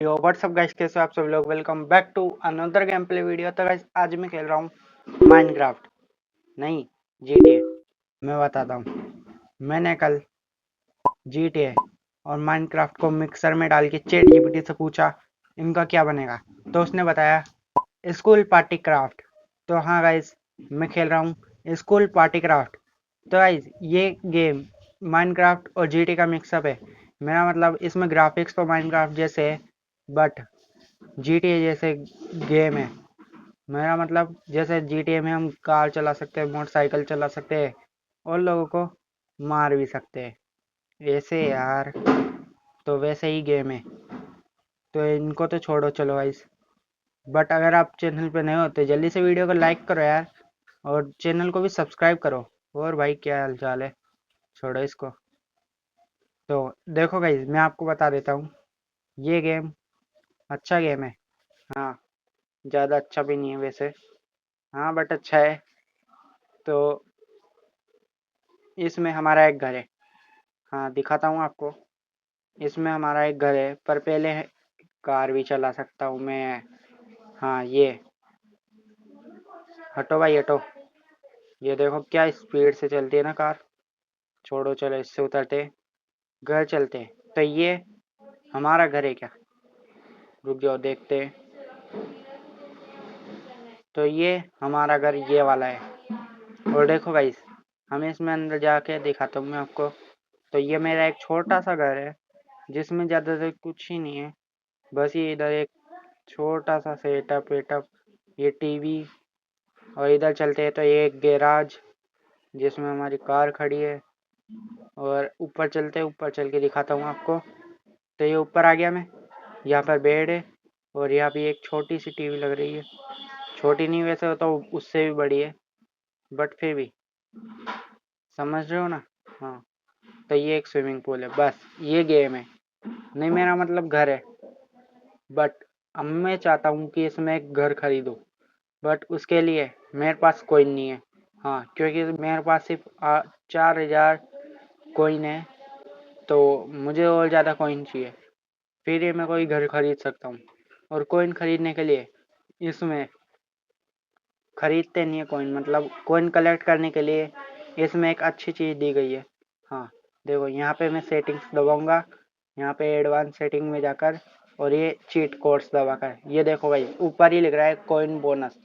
यो WhatsApp guys, कैसे हो आप सब लोग। Welcome back to another game play video. तो गाइस आज मैं खेल रहा हूँ माइनक्राफ्ट, नहीं जीटीए। मैं बताता हूँ, मैंने कल जीटीए और माइनक्राफ्ट को मिक्सर में डाल के चैट जीपीटी से पूछा इनका क्या बनेगा, तो उसने बताया स्कूल पार्टी क्राफ्ट। तो हाँ गाइस, मैं खेल रहा हूँ स्कूल पार्टी क्राफ्ट। तो गाइस ये गेम माइनक्राफ्ट और जीटी का मिक्सअप है। मेरा मतलब इसमें ग्राफिक्स तो माइनक्राफ्ट जैसे है, बट जीटीए जैसे गेम है। मेरा मतलब जैसे जीटीए में हम कार चला सकते हैं, मोटरसाइकिल चला सकते हैं और लोगों को मार भी सकते हैं ऐसे यार। तो वैसे ही गेम है, तो इनको तो छोड़ो, चलो गाइस। बट अगर आप चैनल पे नए हो तो जल्दी से वीडियो को लाइक करो यार, और चैनल को भी सब्सक्राइब करो। और भाई क्या हाल चाल है, छोड़ो इसको। तो देखो गाइस, मैं आपको बता देता हूँ, ये गेम अच्छा गेम है। हाँ, ज़्यादा अच्छा भी नहीं है वैसे, हाँ बट अच्छा है। तो इसमें हमारा एक घर है, हाँ दिखाता हूँ आपको। इसमें हमारा एक घर है, पर पहले कार भी चला सकता हूँ मैं। हाँ ये, हटो भाई हटो। ये देखो क्या स्पीड से चलती है ना कार। छोड़ो, चलो इससे उतरते घर चलते। तो ये हमारा घर है क्या, रुक जाओ देखते। तो ये हमारा घर ये वाला है। और देखो गाइस, हम इसमें अंदर जाके दिखाता हूँ मैं आपको। तो ये मेरा एक छोटा सा घर है, जिसमें ज़्यादातर कुछ ही नहीं है। बस ये इधर एक छोटा सा सेटअप वेटअप, ये टीवी। और इधर चलते हैं तो ये एक गैराज जिसमें हमारी कार खड़ी है। और ऊपर चलते, ऊपर चल के दिखाता हूँ आपको। तो ये ऊपर आ गया मैं, यहाँ पर बेड है। और यहाँ भी एक छोटी सी टीवी लग रही है, छोटी नहीं वैसे तो उससे भी बड़ी है, बट फिर भी समझ रहे हो ना। हाँ, तो ये एक स्विमिंग पूल है, बस ये गेम है। नहीं मेरा मतलब घर है, बट अब मैं चाहता हूँ कि इसमें एक घर खरीदूँ, बट उसके लिए मेरे पास कोइन नहीं है। हाँ, क्योंकि मेरे पास सिर्फ 4000 कोइन है। तो मुझे और ज़्यादा कोइन चाहिए, फिर ही मैं कोई घर खरीद सकता हूँ। और कोइन खरीदने के लिए इसमें खरीदते नहीं है कोइन, मतलब कोइन कलेक्ट करने के लिए इसमें एक अच्छी चीज़ दी गई है। हाँ देखो, यहाँ पे मैं सेटिंग्स दबाऊंगा, यहाँ पे एडवांस सेटिंग में जाकर, और ये चीट कोड्स दबाकर, ये देखो भाई ऊपर ही लिख रहा है कोइन बोनस।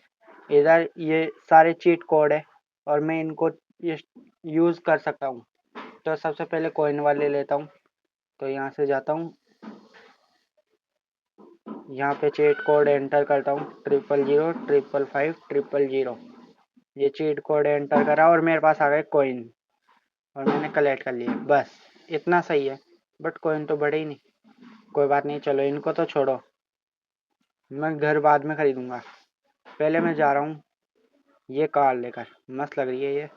इधर ये सारे चीट कोड है और मैं इनको यूज़ कर सकता हूँ। तो सबसे पहले कोइन वाले लेता हूँ। तो यहाँ से जाता हूँ, यहाँ पे चीट कोड एंटर करता हूँ 000 555 000। ये चीट कोड एंटर करा और मेरे पास आ गए कोइन, और मैंने कलेक्ट कर लिए, बस इतना सही है। बट कोइन तो बढ़े ही नहीं। कोई बात नहीं, चलो इनको तो छोड़ो, मैं घर बाद में खरीदूंगा। पहले मैं जा रहा हूँ ये कार लेकर, मस्त लग रही है ये।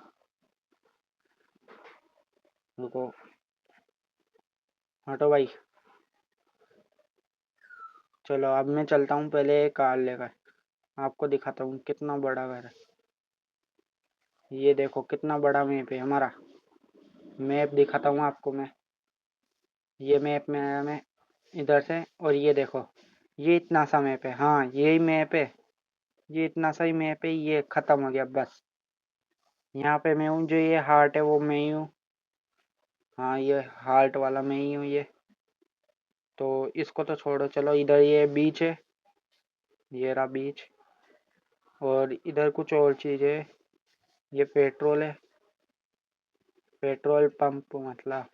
रुको, हटो भाई। चलो अब मैं चलता हूँ पहले ये कार लेकर, आपको दिखाता हूँ कितना बड़ा घर है। ये देखो कितना बड़ा मैप है हमारा। मैप दिखाता हूँ आपको मैं। ये मैप में आया मैं इधर से, और ये देखो ये इतना सा मैप है। हाँ यही मैप है, ये इतना सा ही मैप है, ये ख़त्म हो गया बस। यहाँ पे मैं हूँ, जो ये हार्ट है वो मैं ही हूँ। हाँ ये हार्ट वाला मैं ही हूँ ये। तो इसको तो छोड़ो, चलो इधर ये बीच है, ये रहा बीच। और इधर कुछ और चीज़ है, ये पेट्रोल है, पेट्रोल पंप मतलब।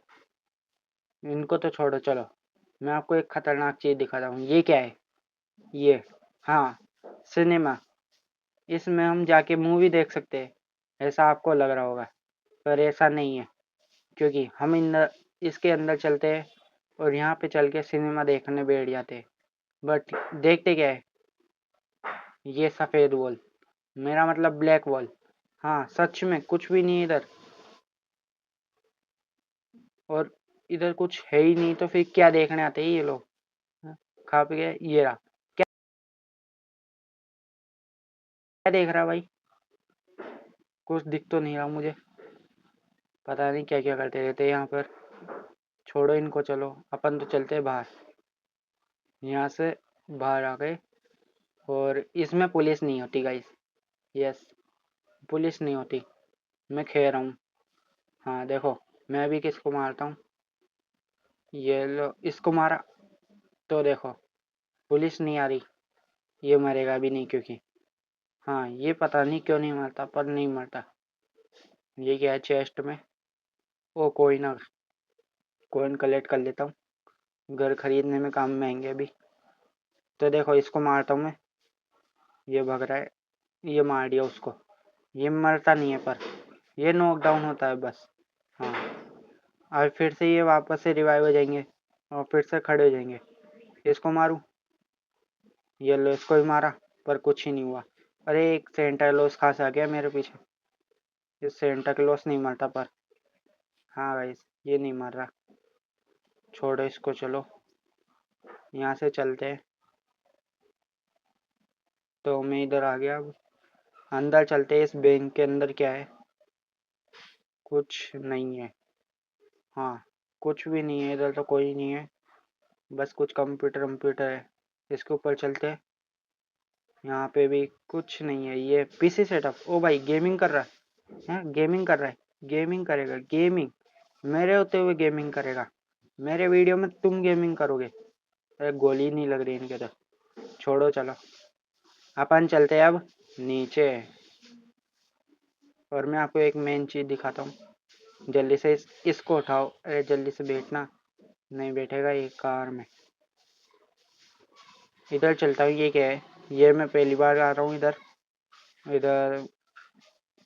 इनको तो छोड़ो, चलो मैं आपको एक खतरनाक चीज़ दिखाता हूँ। ये क्या है, ये, हाँ सिनेमा। इसमें हम जाके मूवी देख सकते हैं, ऐसा आपको लग रहा होगा, पर ऐसा नहीं है। क्योंकि हम इसके अंदर चलते हैं और यहाँ पे चल के सिनेमा देखने बैठ जाते हैं। बट देखते क्या है, ये सफ़ेद वॉल, मेरा मतलब ब्लैक वॉल। हाँ सच में कुछ भी नहीं इधर, और इधर कुछ है ही नहीं, तो फिर क्या देखने आते हैं ये लोग। हाँ, खा पी गए, ये रहा। क्या क्या देख रहा भाई, कुछ दिख तो नहीं रहा मुझे, पता नहीं क्या क्या करते रहते हैं यहाँ पर। छोड़ो इनको, चलो अपन तो चलते हैं बाहर। यहाँ से बाहर आ गए और इसमें पुलिस नहीं होती गाइस। यस, पुलिस नहीं होती। मैं खेल रहा हूँ। हाँ देखो, मैं भी किसको मारता हूँ। ये लो, इसको मारा तो देखो पुलिस नहीं आ रही। ये मरेगा भी नहीं क्योंकि हाँ, ये पता नहीं क्यों नहीं मरता, पर नहीं मरता। ये क्या है चेस्ट में? ओ कोई ना, कॉइन कलेक्ट कर लेता हूँ। घर खरीदने में काम में आएंगे अभी। तो देखो इसको मारता हूँ मैं। ये भग रहा है। ये मार दिया उसको। ये मरता नहीं है, पर ये नॉकडाउन होता है बस। हाँ, और फिर से ये वापस से रिवाइव हो जाएंगे और फिर से खड़े हो जाएंगे। इसको मारूं? ये लो, इसको भी मारा पर कुछ ही नहीं हुआ। अरे एक सेंटा क्लॉज खास आ गया मेरे पीछे। ये सेंटा क्लॉज नहीं मरता, पर हाँ गाइस ये नहीं मर रहा। छोड़ो इसको, चलो यहाँ से चलते हैं। तो मैं इधर आ गया। अब अंदर चलते हैं। इस बैंक के अंदर क्या है? कुछ नहीं है। हाँ, कुछ भी नहीं है इधर, तो कोई नहीं है। बस कुछ कंप्यूटर कंप्यूटर है। इसके ऊपर चलते हैं। यहाँ पे भी कुछ नहीं है। ये पीसी सेटअप। ओ भाई गेमिंग कर रहा है, गेमिंग कर रहा है। गेमिंग करेगा, गेमिंग मेरे होते हुए गेमिंग करेगा। मेरे वीडियो में तुम गेमिंग करोगे? अरे गोली नहीं लग रही इनके तो। छोड़ो, चलो अपन चलते हैं अब नीचे। और मैं आपको एक मेन चीज दिखाता हूँ। जल्दी से इसको उठाओ। अरे जल्दी से बैठना। नहीं बैठेगा ये कार में। इधर चलता हूँ। ये क्या है? ये मैं पहली बार आ रहा हूँ इधर। इधर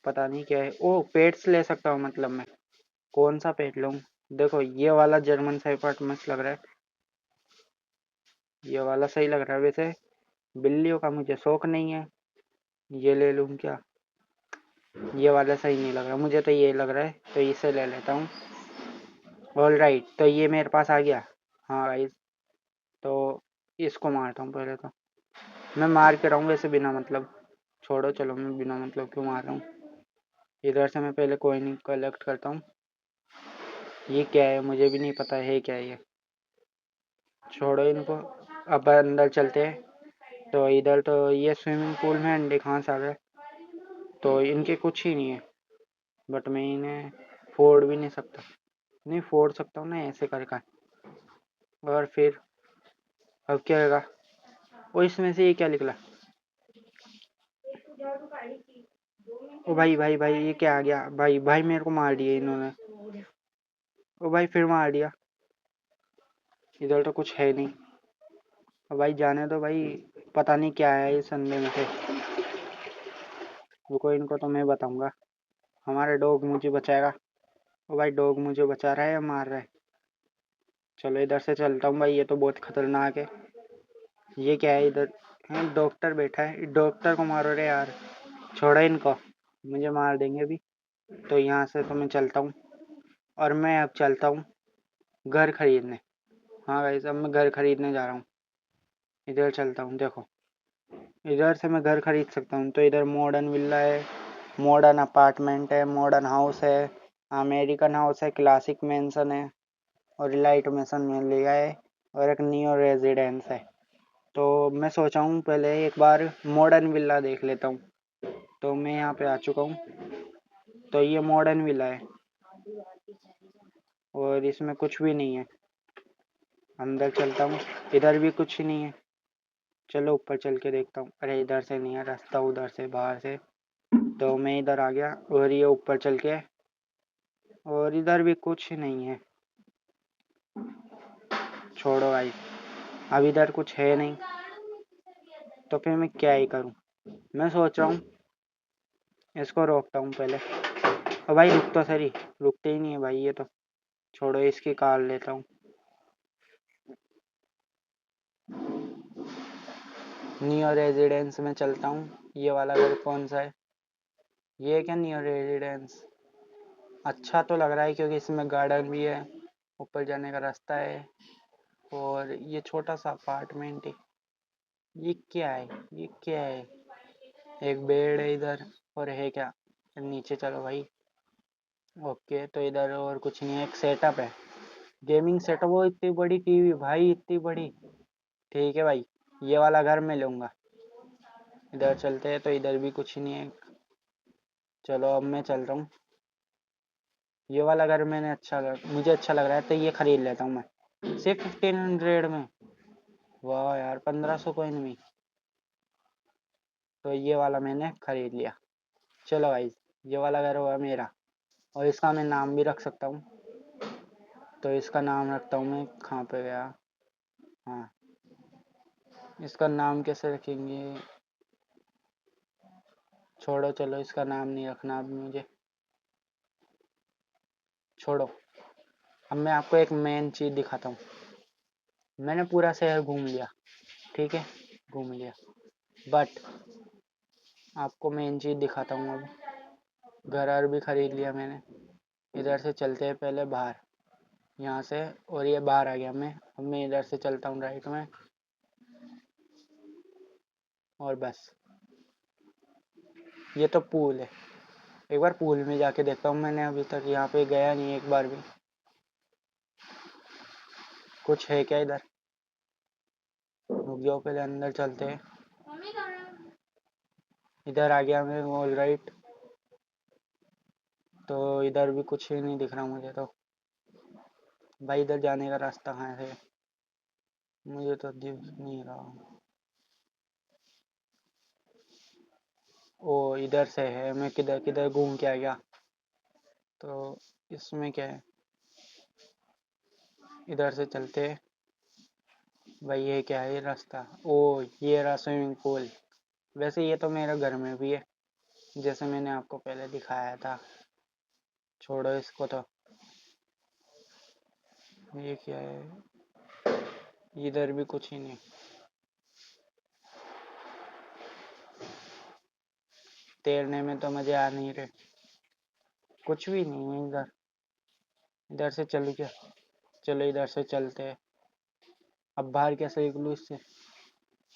पता नहीं क्या है। ओ पेट्स ले सकता हूँ, मतलब मैं कौन सा पेट लूँ? देखो ये वाला जर्मन शेफर्ड मस्त लग रहा है। ये वाला सही लग रहा है वैसे। बिल्लियों का मुझे शौक नहीं है। ये ले लूँ क्या? ये वाला सही नहीं लग रहा मुझे, तो ये लग रहा है, तो इसे ले लेता हूँ। ऑल राइट, तो ये मेरे पास आ गया। हाँ गाइस, तो इसको मारता हूँ पहले तो। मैं मार के रहा हूँ वैसे बिना मतलब। छोड़ो, चलो मैं बिना मतलब क्यों मार रहा हूँ। इधर से मैं पहले कोई नहीं कलेक्ट करता हूँ। ये क्या है? मुझे भी नहीं पता है क्या है ये। छोड़ो इनको। अब अंदर चलते हैं। तो इधर तो ये स्विमिंग पूल में अंडे कहाँ से आ गए? तो इनके कुछ ही नहीं है। बट मैं इन्हें फोड़ भी नहीं सकता। नहीं फोड़ सकता हूँ ना ऐसे करके। और फिर अब क्या होगा? वो इसमें से ये क्या निकला? ओ भाई भाई भाई, ये क्या आ गया? भाई भाई मेरे को मार दिया इन्होंने। ओ भाई फिर मार दिया। इधर तो कुछ है नहीं। ओ भाई जाने दो भाई। पता नहीं क्या है इस अंडे में से। रुको, इनको तो मैं बताऊंगा। हमारा डॉग मुझे बचाएगा। ओ भाई डॉग मुझे बचा रहा है या मार रहा है? चलो इधर से चलता हूँ भाई, ये तो बहुत खतरनाक है। ये क्या है इधर? है डॉक्टर बैठा है। डॉक्टर को मारो रे यार। छोड़ो इनको, मुझे मार देंगे अभी। तो यहाँ से तो मैं चलता हूँ। और मैं अब चलता हूँ घर खरीदने। हाँ भाई, अब मैं घर खरीदने जा रहा हूँ। इधर चलता हूँ। देखो इधर से मैं घर खरीद सकता हूँ। तो इधर मॉडर्न विला है, मॉडर्न अपार्टमेंट है, मॉडर्न हाउस है, अमेरिकन हाउस है, क्लासिक मैंसन है, और लाइट मैंसन में लिया है, और एक नियो रेजिडेंस है। तो मैं सोचा हूँ पहले एक बार मॉडर्न विला देख लेता हूँ। तो मैं यहाँ पे आ चुका हूँ। तो ये मॉडर्न विला है और इसमें कुछ भी नहीं है। अंदर चलता हूँ। इधर भी कुछ नहीं है। चलो ऊपर चल के देखता हूँ। अरे इधर से नहीं है रास्ता, उधर से बाहर से। तो मैं इधर आ गया और ये ऊपर चल के, और इधर भी कुछ नहीं है। छोड़ो भाई, अब इधर कुछ है नहीं, तो फिर मैं क्या ही करूँ। मैं सोच रहा हूँ इसको रोकता हूँ पहले। और भाई रुक तो सही। रुकते ही नहीं है भाई ये तो। छोड़ो, इसकी कार लेता हूँ। नियो रेजिडेंस में चलता हूँ। ये वाला घर कौन सा है? ये क्या नियो रेजिडेंस? अच्छा तो लग रहा है क्योंकि इसमें गार्डन भी है, ऊपर जाने का रास्ता है, और ये छोटा सा अपार्टमेंट है। ये क्या है? ये क्या है? एक बेड है इधर, और है क्या? नीचे चलो भाई। ओके, तो इधर और कुछ नहीं है। एक सेटअप है, गेमिंग सेटअप। वो इतनी बड़ी टीवी भाई, इतनी बड़ी। ठीक है भाई, ये वाला घर मैं लूँगा। इधर चलते हैं तो इधर भी कुछ नहीं है। चलो अब मैं चल रहा हूँ। ये वाला घर मुझे अच्छा लग रहा है, तो ये खरीद लेता हूँ मैं सिर्फ 1500 में। वाह यार, 1500 कोइन में। तो ये वाला मैंने खरीद लिया। चलो भाई, ये वाला घर हुआ मेरा, और इसका मैं नाम भी रख सकता हूँ। तो इसका नाम रखता हूँ मैं, कहाँ पे गया, हाँ, इसका नाम कैसे रखेंगे, छोड़ो, चलो इसका नाम नहीं रखना अब मुझे, छोड़ो। अब मैं आपको एक मेन चीज़ दिखाता हूँ। मैंने पूरा शहर घूम लिया, ठीक है, घूम लिया, बट आपको मेन चीज़ दिखाता हूँ अब। घर भी खरीद लिया मैंने। इधर से चलते हैं पहले बाहर, यहाँ से, और ये बाहर आ गया मैं। अब मैं इधर से चलता हूँ राइट में, और बस। ये तो पूल है, एक बार पूल में जाके देखता हूँ। मैंने अभी तक यहाँ पे गया नहीं एक बार भी। कुछ है क्या इधर? रुक जाओ, पहले अंदर चलते हैं। इधर आ गया मैं, ऑल राइट। तो इधर भी कुछ ही नहीं दिख रहा मुझे तो। भाई इधर जाने का रास्ता कहाँ है? मुझे तो दिख नहीं रहा। ओ, इधर से है। मैं किधर किधर घूम के आ गया। तो इसमें क्या है, इधर से चलते हैं। भाई ये क्या है, ये रास्ता? ओ, ये रहा स्विमिंग पूल। वैसे ये तो मेरे घर में भी है, जैसे मैंने आपको पहले दिखाया था। छोड़ो इसको तो। ये क्या है? इधर भी कुछ ही नहीं। तैरने में तो मजे आ नहीं रहे, कुछ भी नहीं है इधर। इधर से चल क्या? चलो इधर से चलते हैं। अब बाहर कैसे निकलूँ इससे?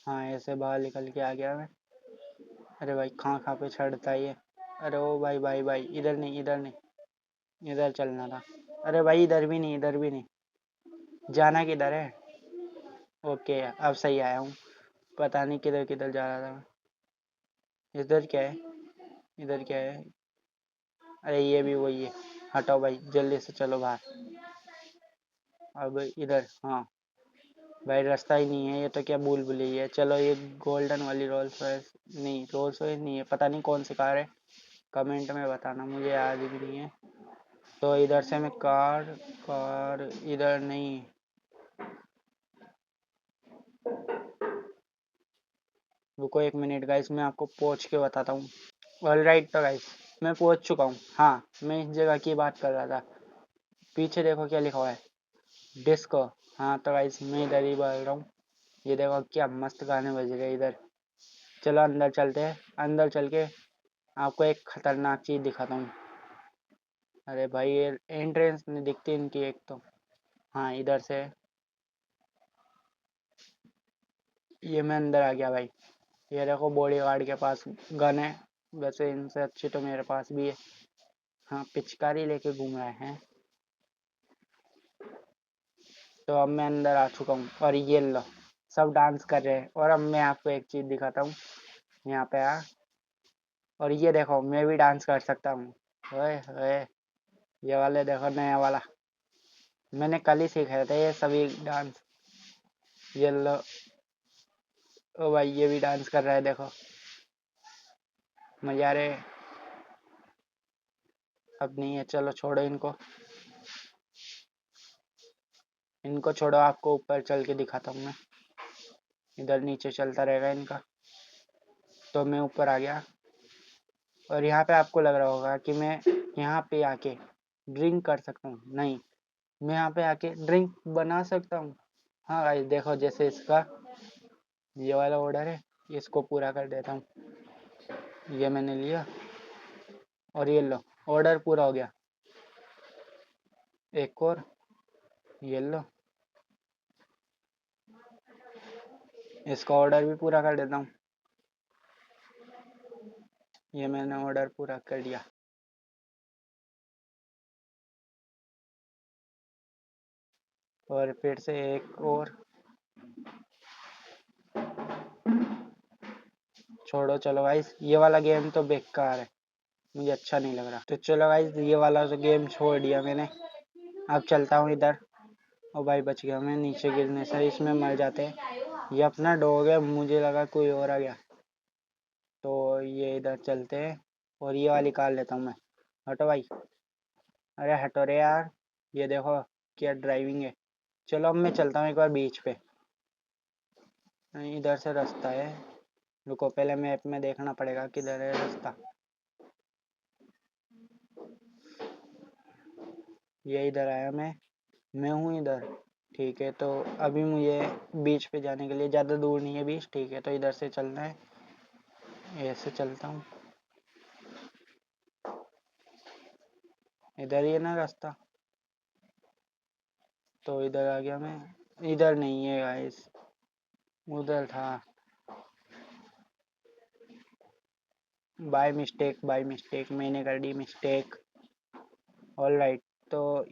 हाँ, ऐसे बाहर निकल के आ गया मैं। अरे भाई, कहाँ कहाँ पे चढ़ता है ये? अरे ओ भाई भाई भाई, इधर नहीं, इधर नहीं, इधर चलना था। अरे भाई, इधर भी नहीं, इधर भी नहीं। जाना किधर है? ओके, अब सही आया हूँ। पता नहीं किधर किधर जा रहा था मैं। इधर क्या है? इधर क्या है? अरे ये भी वही है। हटाओ भाई, जल्दी से चलो बाहर। अब इधर, हाँ। भाई रास्ता ही नहीं है, ये तो क्या भूल भुलैया है। चलो, ये गोल्डन वाली रोल्स रॉयस, नहीं रोल्स रॉयस नहीं है, पता नहीं कौन सी कार है। कमेंट में बताना, मुझे याद भी नहीं है। तो इधर से मैं कार, कार इधर नहीं। रुको एक मिनट गाइस, मैं आपको पहुंच के बताता हूँ। ऑलराइट, तो गाइस मैं पहुंच चुका हूँ। हाँ, मैं इस जगह की बात कर रहा था। पीछे देखो क्या लिखा हुआ है, डिस्को। हाँ तो गाइस, मैं इधर ही बोल रहा हूँ। ये देखो क्या मस्त गाने बज रहे हैं इधर। चलो अंदर चलते हैं। अंदर चल के आपको एक खतरनाक चीज दिखाता हूँ। अरे भाई, ये एंट्रेंस नहीं दिखती इनकी एक तो। हाँ, इधर से। ये मैं अंदर आ गया भाई। ये देखो, बॉडी गार्ड के पास गन है। वैसे इनसे अच्छी तो मेरे पास भी है। हाँ, पिचकारी लेके घूम रहे हैं। तो अब मैं अंदर आ चुका हूँ, और ये लो, सब डांस कर रहे हैं। और अब मैं आपको एक चीज दिखाता हूँ। यहाँ पे आ, और ये देखो, मैं भी डांस कर सकता हूँ। ओए ओए, ये वाले देखो, नया वाला। मैंने कल ही सीखा था ये सभी डांस। ये लो। ओ भाई, ये भी डांस कर रहा है देखो। मजा आ रहे। अब नहीं है, चलो छोड़ो इनको। इनको छोड़ो, आपको ऊपर चल के दिखाता हूँ मैं। इधर नीचे चलता रहेगा इनका। तो मैं ऊपर आ गया, और यहाँ पे आपको लग रहा होगा कि मैं यहाँ पे आके ड्रिंक कर सकता हूँ। नहीं, मैं यहाँ पे आके ड्रिंक बना सकता हूँ। हाँ भाई देखो, जैसे इसका ये वाला ऑर्डर है, इसको पूरा कर देता हूँ। ये मैंने लिया, और ये लो, ऑर्डर पूरा हो गया। एक और, ये लो, इसका ऑर्डर भी पूरा कर देता हूँ। ये मैंने ऑर्डर पूरा कर दिया। और फिर से एक और। छोड़ो चलो गाइस, ये वाला गेम तो बेकार है, मुझे अच्छा नहीं लग रहा। तो चलो गाइस, ये वाला तो गेम छोड़ दिया मैंने। अब चलता हूँ इधर। ओ भाई बच गया मैं नीचे गिरने से, इसमें मर जाते हैं। ये अपना डॉग है, मुझे लगा कोई और आ गया। तो ये इधर चलते हैं और ये वाली कार लेता हूँ मैं। हटो भाई, अरे हटो रे यार, ये देखो क्या ड्राइविंग है। चलो अब मैं चलता हूँ एक बार बीच पे। इधर से रास्ता है, रुको पहले मैप में देखना पड़ेगा किधर है रास्ता। ये इधर आया मैं हूँ इधर। ठीक है, तो अभी मुझे बीच पे जाने के लिए ज़्यादा दूर नहीं है बीच, ठीक है, तो इधर से चलना है। ऐसे चलता हूँ, इधर ही है ना रास्ता, तो इधर आ गया मैं। इधर नहीं है गाइस, उधर था। बाय मिस्टेक मैंने कर दी मिस्टेक। ऑल राइट, तो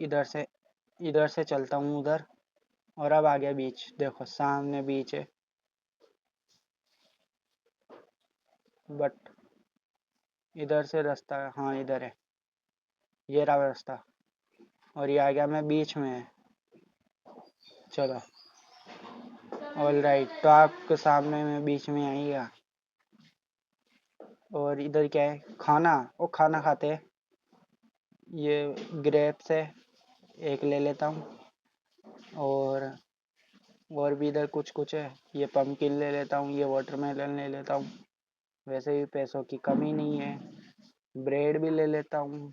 इधर से चलता हूँ उधर। और अब आ गया बीच, देखो सामने बीच है, बट इधर से रास्ता, हाँ इधर है, ये रहा रास्ता। और ये आ गया मैं बीच में है। चलो ऑल राइट, तो आपके सामने मैं बीच में आ ही गया। और इधर क्या है, खाना, वो खाना खाते हैं। ये ग्रेप्स है, एक ले लेता हूँ। और भी इधर कुछ कुछ है, ये पम्पकिन ले लेता हूँ, ये वाटरमेलन ले लेता हूँ। वैसे भी पैसों की कमी नहीं है। ब्रेड भी ले लेता हूँ।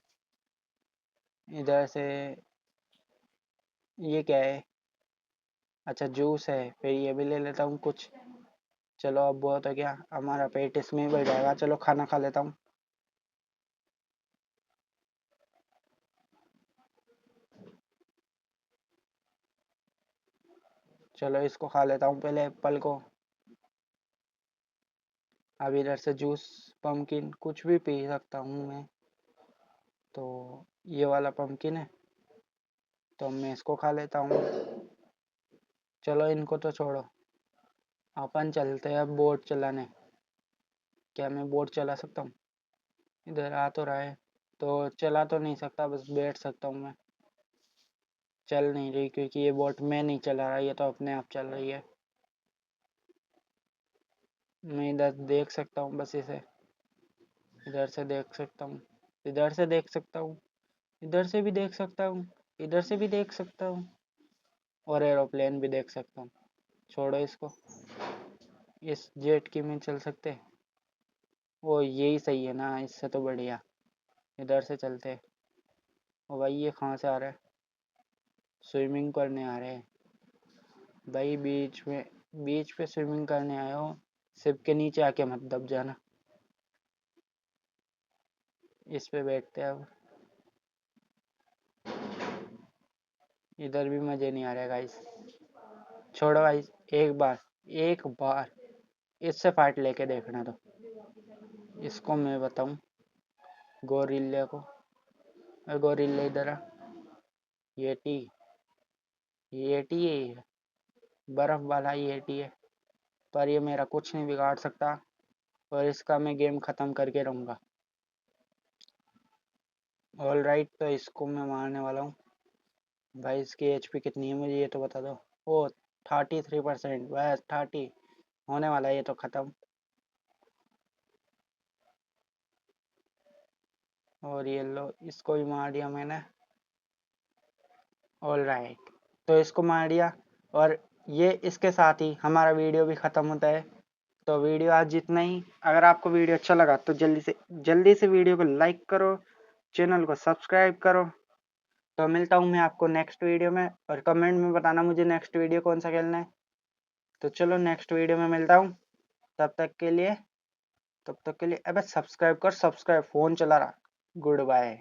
इधर से ये क्या है, अच्छा जूस है, फिर ये भी ले लेता हूँ कुछ। चलो अब बहुत हो गया, हमारा पेट इसमें ही भर जाएगा। चलो खाना खा लेता हूँ। चलो इसको खा लेता हूँ पहले, एप्पल को। अब इधर से जूस, पम्पकिन कुछ भी पी सकता हूँ मैं। तो ये वाला पम्पकिन है, तो मैं इसको खा लेता हूँ। चलो इनको तो छोड़ो, अपन चलते हैं अब बोट चलाने। क्या मैं बोट चला सकता हूँ? इधर आ तो रहा है, तो चला तो नहीं सकता, बस बैठ सकता हूँ मैं। चल नहीं रही क्योंकि ये बोट मैं नहीं चला रहा, ये तो अपने आप चल रही है। मैं इधर देख सकता हूँ बस इसे, इधर से देख सकता हूँ, इधर से देख सकता हूँ, इधर से भी देख सकता हूँ, इधर से भी देख सकता हूँ, और एरोप्लेन भी देख सकता हूँ। छोड़ो इसको, इस जेट की में चल सकते। वो यही सही है ना, इससे तो बढ़िया। इधर से चलते। ओ भाई ये कहाँ से आ रहा है? स्विमिंग करने आ रहे हैं भाई, बीच पे स्विमिंग करने आए हो, सिप के नीचे आके मत दब जाना। इस पे बैठते हैं अब। इधर भी मजे नहीं आ रहे गाइस, छोड़ो गाइस। एक बार इससे फाइट लेके देखना, तो इसको मैं बताऊं, गोरिल्ले को। गोरिल्ले इधर आ। येटी, येटी है ये, बर्फ वाला येटी है, पर ये मेरा कुछ नहीं बिगाड़ सकता, और इसका मैं गेम खत्म करके रहूंगा। ऑल राइट, तो इसको मैं मारने वाला हूँ। भाई इसकी एचपी कितनी है मुझे ये तो बता दो। ओ 33%, बस 30 होने वाला है ये तो खत्म। और ये लो, इसको भी मार दिया मैंने। ऑल राइट, तो इसको मार दिया, और ये इसके साथ ही हमारा वीडियो भी ख़त्म होता है। तो वीडियो आज जितना ही। अगर आपको वीडियो अच्छा लगा तो जल्दी से वीडियो को लाइक करो, चैनल को सब्सक्राइब करो। तो मिलता हूँ मैं आपको नेक्स्ट वीडियो में, और कमेंट में बताना मुझे नेक्स्ट वीडियो कौन सा खेलना है। तो चलो नेक्स्ट वीडियो में मिलता हूँ, तब तक के लिए। अबे सब्सक्राइब कर, सब्सक्राइब, फ़ोन चला रहा। Good bye.